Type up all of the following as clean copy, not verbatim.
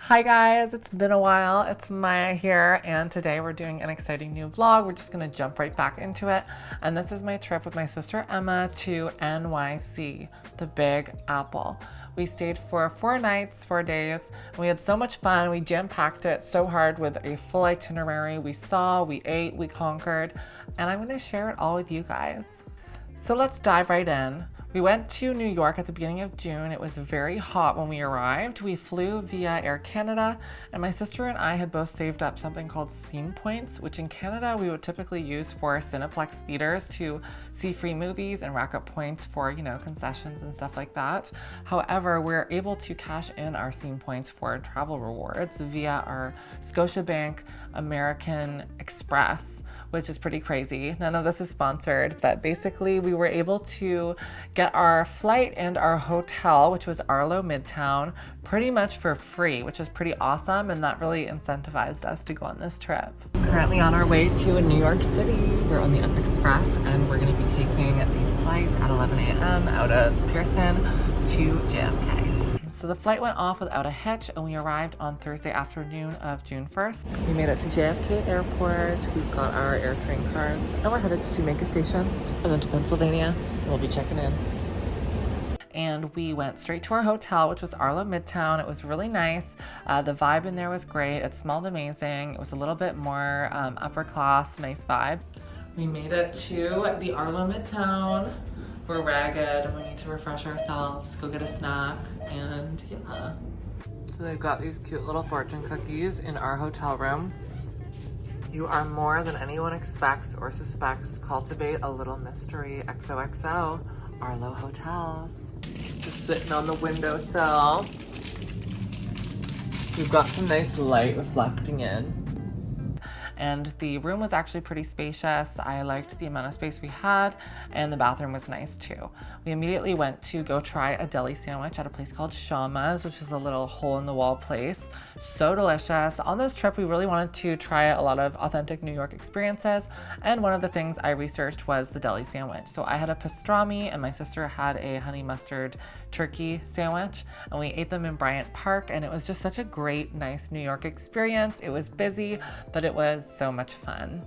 Hi guys, it's been a while. It's Maya here, and today we're doing an exciting new vlog. We're just gonna jump right back into it. And this is my trip with my sister Emma to NYC, the Big Apple. We stayed for 4 nights, 4 days, and we had so much fun. We jam-packed it so hard with a full itinerary. We saw, we ate, we conquered, and I'm gonna share it all with you guys. So let's dive right in. We went to New York at the beginning of June. It was very hot when we arrived. We flew via Air Canada, and my sister and I had both saved up something called Scene Points, which in Canada we would typically use for Cineplex theaters to see free movies and rack up points for, concessions and stuff like that. However, we're able to cash in our Scene Points for travel rewards via our Scotiabank American Express, which is pretty crazy. None of this is sponsored, but basically we were able to get our flight and our hotel, which was Arlo Midtown, pretty much for free, which is pretty awesome, and that really incentivized us to go on this trip. Currently on our way to New York City. We're on the F Express, and we're going to be taking the flight at 11 a.m. out of Pearson to JFK. So the flight went off without a hitch, and we arrived on Thursday afternoon of June 1st. We made it to JFK Airport. We've got our AirTrain cards, and we're headed to Jamaica Station and then to Pennsylvania. We'll be checking in. And we went straight to our hotel, which was Arlo Midtown. It was really nice. The vibe in there was great. It smelled amazing. It was a little bit more upper class, nice vibe. We made it to the Arlo Midtown. We're ragged, we need to refresh ourselves, go get a snack, and yeah. So they've got these cute little fortune cookies in our hotel room. You are more than anyone expects or suspects. Cultivate a little mystery. XOXO, Arlo Hotels. Just sitting on the windowsill. We've got some nice light reflecting in. And the room was actually pretty spacious. I liked the amount of space we had, and the bathroom was nice too. We immediately went to go try a deli sandwich at a place called Shama's, which is a little hole-in-the-wall place. So delicious. On this trip, we really wanted to try a lot of authentic New York experiences, and one of the things I researched was the deli sandwich. So I had a pastrami, and my sister had a honey mustard turkey sandwich, and we ate them in Bryant Park, and it was just such a great, nice New York experience. It was busy, but it was so much fun.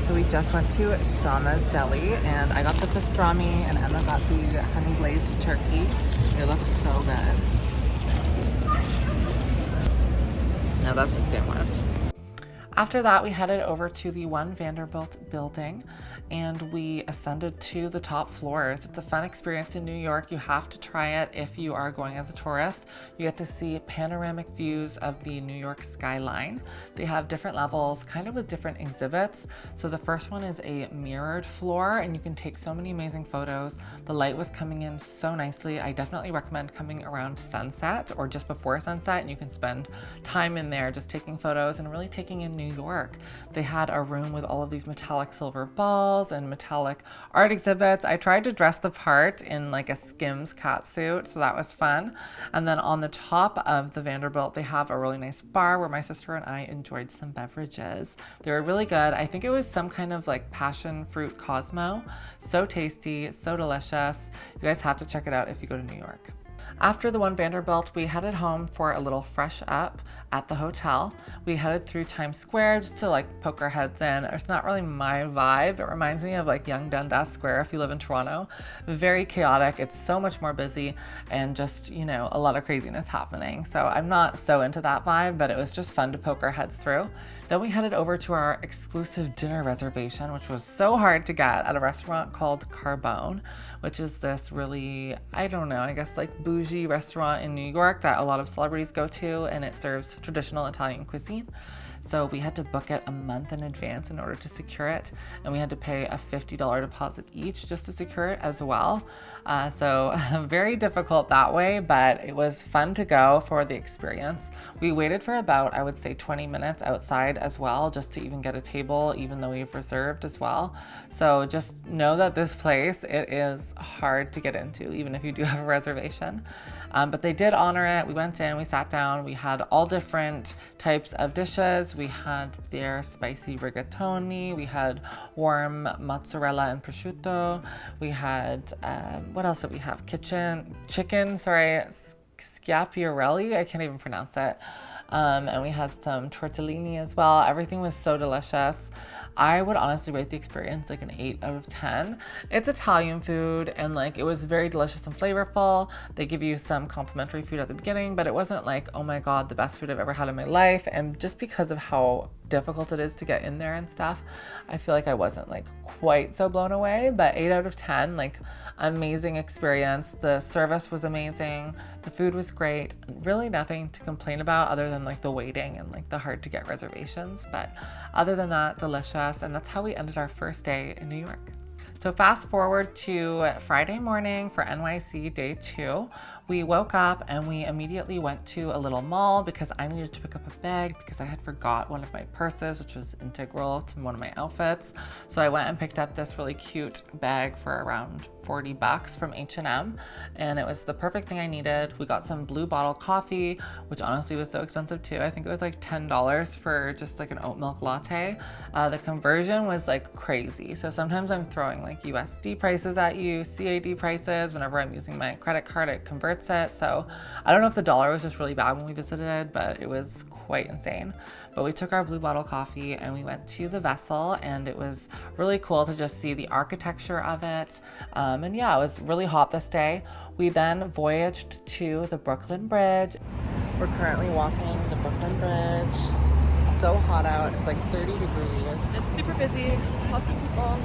So we just went to Shama's Deli, and I got the pastrami, and Emma got the honey glazed turkey. It looks so good. Now that's a sandwich. After that, we headed over to the One Vanderbilt building, and we ascended to the top floors. It's a fun experience in New York. You have to try it if you are going as a tourist. You get to see panoramic views of the New York skyline. They have different levels, kind of with different exhibits. So the first one is a mirrored floor, and you can take so many amazing photos. The light was coming in so nicely. I definitely recommend coming around sunset or just before sunset, and you can spend time in there just taking photos and really taking in New York. They had a room with all of these metallic silver balls and metallic art exhibits. I tried to dress the part in like a Skims catsuit, so that was fun. And then on the top of the Vanderbilt, they have a really nice bar where my sister and I enjoyed some beverages. They were really good. I think it was some kind of like passion fruit Cosmo. So tasty, so delicious. You guys have to check it out if you go to New York. After the One Vanderbilt, we headed home for a little fresh up at the hotel. We headed through Times Square just to like poke our heads in. It's not really my vibe. It reminds me of like Young Dundas Square if you live in Toronto. Very chaotic. It's so much more busy and just, a lot of craziness happening. So I'm not so into that vibe, but it was just fun to poke our heads through. Then we headed over to our exclusive dinner reservation, which was so hard to get, at a restaurant called Carbone, which is this really, I don't know, I guess like bougie restaurant in New York that a lot of celebrities go to, and it serves traditional Italian cuisine. So we had to book it a month in advance in order to secure it, and we had to pay a $50 deposit each just to secure it as well. So very difficult that way, but it was fun to go for the experience. We waited for about, I would say, 20 minutes outside as well, just to even get a table, even though we've reserved as well. So just know that this place, it is hard to get into, even if you do have a reservation. But they did honor it. We went in, we sat down, we had all different types of dishes. We had their spicy rigatoni, we had warm mozzarella and prosciutto, we had, what else did we have? Chicken, schiaparelli, I can't even pronounce it. and we had some tortellini as well. Everything was so delicious. I would honestly rate the experience like an 8 out of 10. It's Italian food and like it was very delicious and flavorful. They give you some complimentary food at the beginning, but it wasn't like, oh my God, the best food I've ever had in my life. And just because of how difficult it is to get in there and stuff, I feel like I wasn't like quite so blown away, but 8 out of 10, like amazing experience. The service was amazing. The food was great. Really nothing to complain about other than like the waiting and like the hard to get reservations. But other than that, delicious. And that's how we ended our first day in New York. So fast forward to Friday morning for NYC day 2. We woke up and we immediately went to a little mall because I needed to pick up a bag because I had forgot one of my purses, which was integral to one of my outfits. So I went and picked up this really cute bag for around $40 from H&M, and it was the perfect thing I needed. We got some Blue Bottle coffee, which honestly was so expensive too. I think it was like $10 for just like an oat milk latte. The conversion was like crazy. So sometimes I'm throwing like USD prices at you, CAD prices. Whenever I'm using my credit card, it converts it. So I don't know if the dollar was just really bad when we visited, but it was quite insane. But we took our Blue Bottle coffee and we went to the vessel, and it was really cool to just see the architecture of it. And yeah, it was really hot this day. We then voyaged to the Brooklyn Bridge. We're currently walking the Brooklyn Bridge. It's so hot out. It's like 30 degrees. It's super busy, lots of people.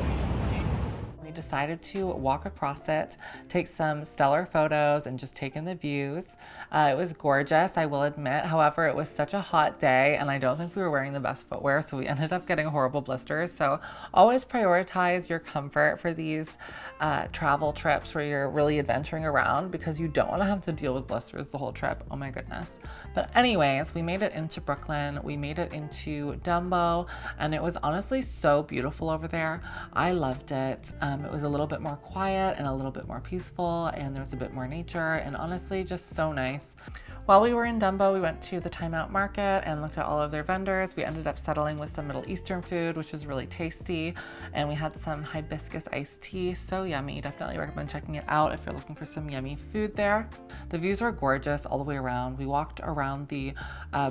We decided to walk across it, take some stellar photos, and just take in the views. It was gorgeous, I will admit. However, it was such a hot day, and I don't think we were wearing the best footwear, so we ended up getting horrible blisters. So always prioritize your comfort for these travel trips where you're really adventuring around, because you don't want to have to deal with blisters the whole trip. Oh my goodness. But anyways, we made it into Brooklyn. We made it into Dumbo, and it was honestly so beautiful over there. I loved it. It was a little bit more quiet and a little bit more peaceful, and there was a bit more nature, and honestly just so nice. While we were in Dumbo, we went to the Time Out Market and looked at all of their vendors. We ended up settling with some Middle Eastern food, which was really tasty, and we had some hibiscus iced tea, so yummy. Definitely recommend checking it out if you're looking for some yummy food there. The views were gorgeous all the way around. We walked around the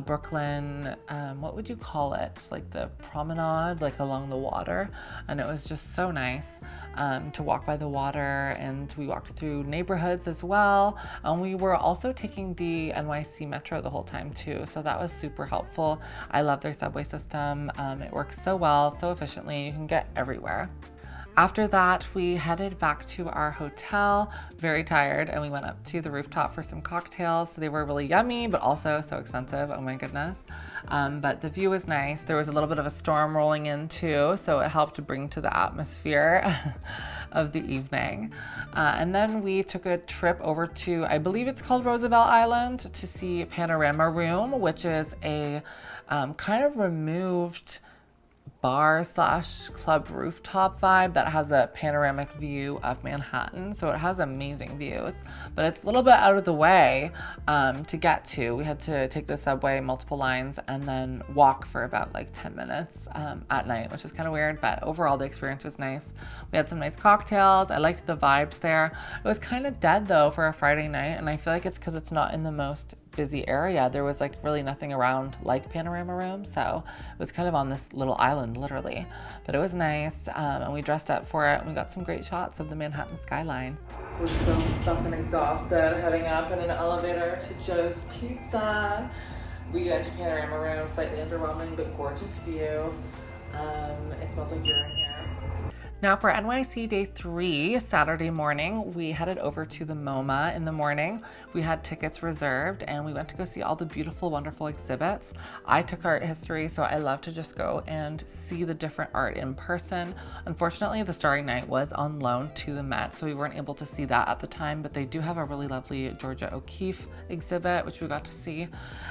Brooklyn, what would you call it? Like the promenade, like along the water, and it was just so nice to walk by the water, and we walked through neighborhoods as well. And we were also taking the NYC Metro the whole time too, so that was super helpful. I love their subway system. It works so well, so efficiently. You can get everywhere. After that, we headed back to our hotel, very tired, and we went up to the rooftop for some cocktails. They were really yummy, but also so expensive. Oh my goodness. But the view was nice. There was a little bit of a storm rolling in too, so it helped to bring to the atmosphere of the evening. And then we took a trip over to, I believe it's called Roosevelt Island, to see Panorama Room, which is a kind of removed bar slash club rooftop vibe that has a panoramic view of Manhattan. So it has amazing views, but it's a little bit out of the way to get to. We had to take the subway, multiple lines, and then walk for about like 10 minutes at night, which is kind of weird, but overall the experience was nice. We had some nice cocktails. I liked the vibes there. It was kind of dead though for a Friday night, and I feel like it's because it's not in the most busy area. There was like really nothing around like Panorama Room, so it was kind of on this little island literally, but it was nice, and we dressed up for it, and we got some great shots of the Manhattan skyline. We're so fucking exhausted, heading up in an elevator to Joe's Pizza. We got to Panorama Room, slightly underwhelming but gorgeous view. It smells like urine here. Now for NYC day 3, Saturday morning, we headed over to the MoMA in the morning. We had tickets reserved and we went to go see all the beautiful, wonderful exhibits. I took art history, so I love to just go and see the different art in person. Unfortunately, the Starry Night was on loan to the Met, so we weren't able to see that at the time, but they do have a really lovely Georgia O'Keeffe exhibit, which we got to see,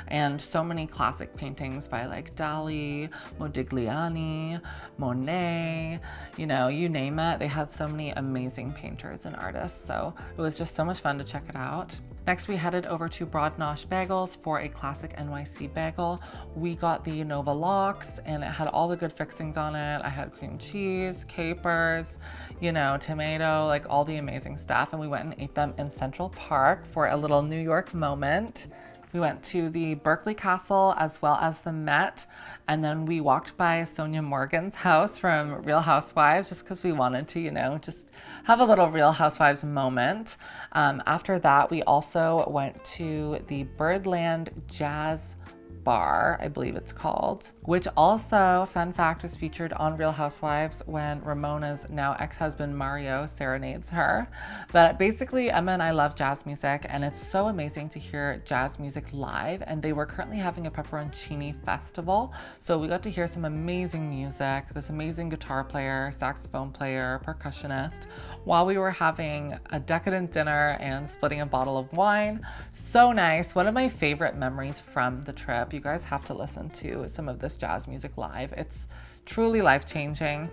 and so many classic paintings by like Dali, Modigliani, Monet, you know, you name it. They have so many amazing painters and artists, so it was just so much fun to check it out. Next, we headed over to Broad Nosh Bagels for a classic NYC bagel. We got the Nova Lox, and it had all the good fixings on it. I had cream cheese, capers, you know, tomato, like all the amazing stuff. And we went and ate them in Central Park for a little New York moment. We went to the Berkeley Castle as well as the Met. And then we walked by Sonia Morgan's house from Real Housewives just because we wanted to, you know, just have a little Real Housewives moment. After that, we also went to the Birdland Jazz Bar, I believe it's called, which also, fun fact, was featured on Real Housewives when Ramona's now ex-husband Mario serenades her. But basically, Emma and I love jazz music, and it's so amazing to hear jazz music live. And they were currently having a pepperoncini festival, so we got to hear some amazing music, this amazing guitar player, saxophone player, percussionist, while we were having a decadent dinner and splitting a bottle of wine. So nice. One of my favorite memories from the trip. You guys have to listen to some of this jazz music live. It's truly life-changing.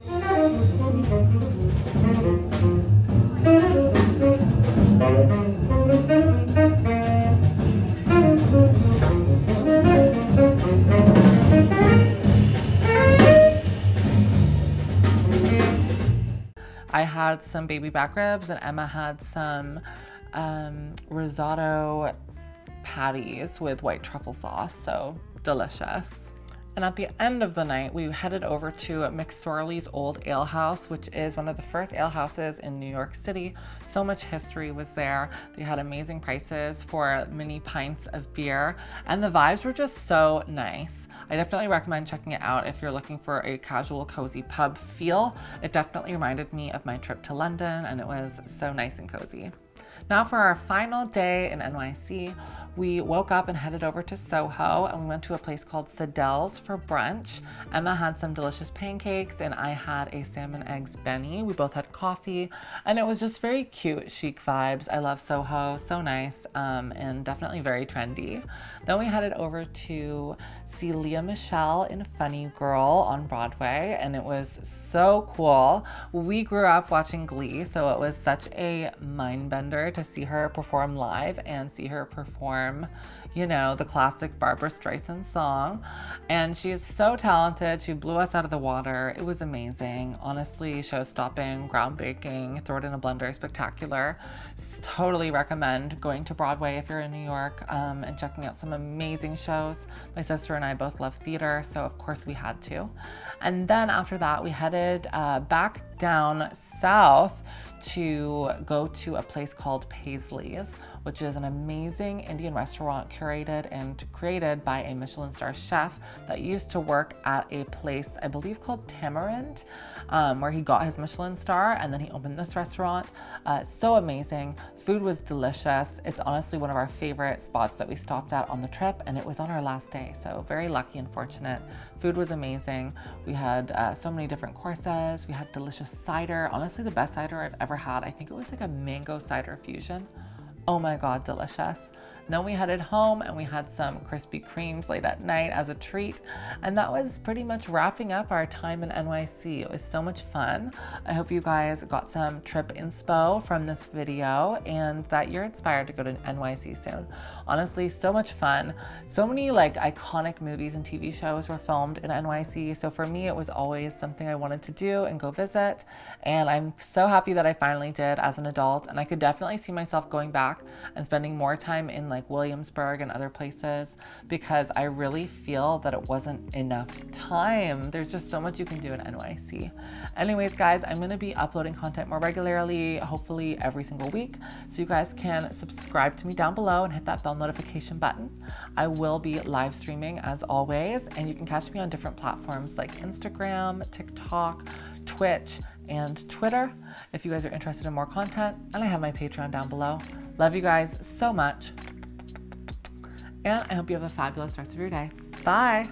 I had some baby back ribs and Emma had some risotto patties with white truffle sauce, so delicious. And at the end of the night, we headed over to McSorley's Old Ale House, which is one of the first ale houses in New York City. So much history was there. They had amazing prices for mini pints of beer, and the vibes were just so nice. I definitely recommend checking it out if you're looking for a casual, cozy pub feel. It definitely reminded me of my trip to London, and it was so nice and cozy. Now for our final day in NYC, we woke up and headed over to Soho, and we went to a place called Sadelle's for brunch. Emma had some delicious pancakes and I had a salmon eggs Benny. We both had coffee, and it was just very cute, chic vibes. I love Soho, so nice, and definitely very trendy. Then we headed over to see Lea Michele in Funny Girl on Broadway, and it was so cool. We grew up watching Glee, so it was such a mind bender to see her perform live and see her perform, you know, the classic Barbra Streisand song. And she is so talented. She blew us out of the water. It was amazing. Honestly, show-stopping, groundbreaking, throw it in a blender, spectacular. Totally recommend going to Broadway if you're in New York, and checking out some amazing shows. My sister and I both love theater, so of course we had to. And then after that, we headed back down south to go to a place called Paisley's, which is an amazing Indian restaurant curated and created by a Michelin star chef that used to work at a place, I believe called Tamarind, where he got his Michelin star, and then he opened this restaurant. So amazing. Food was delicious. It's honestly one of our favorite spots that we stopped at on the trip, and it was on our last day, so very lucky and fortunate. Food was amazing. We had so many different courses. We had delicious cider. Honestly, the best cider I've ever had. I think it was like a mango cider fusion. Oh my God, delicious. Then we headed home and we had some Krispy Kremes late at night as a treat. And that was pretty much wrapping up our time in NYC. It was so much fun. I hope you guys got some trip inspo from this video and that you're inspired to go to NYC soon. Honestly, so much fun. So many like iconic movies and TV shows were filmed in NYC. So for me, it was always something I wanted to do and go visit. And I'm so happy that I finally did as an adult. And I could definitely see myself going back and spending more time in like Williamsburg and other places, because I really feel that it wasn't enough time. There's just so much you can do in NYC. Anyways, guys, I'm gonna be uploading content more regularly, hopefully every single week. So you guys can subscribe to me down below and hit that bell notification button. I will be live streaming as always, and you can catch me on different platforms like Instagram, TikTok, Twitch, and Twitter if you guys are interested in more content. And I have my Patreon down below. Love you guys so much. And I hope you have a fabulous rest of your day. Bye.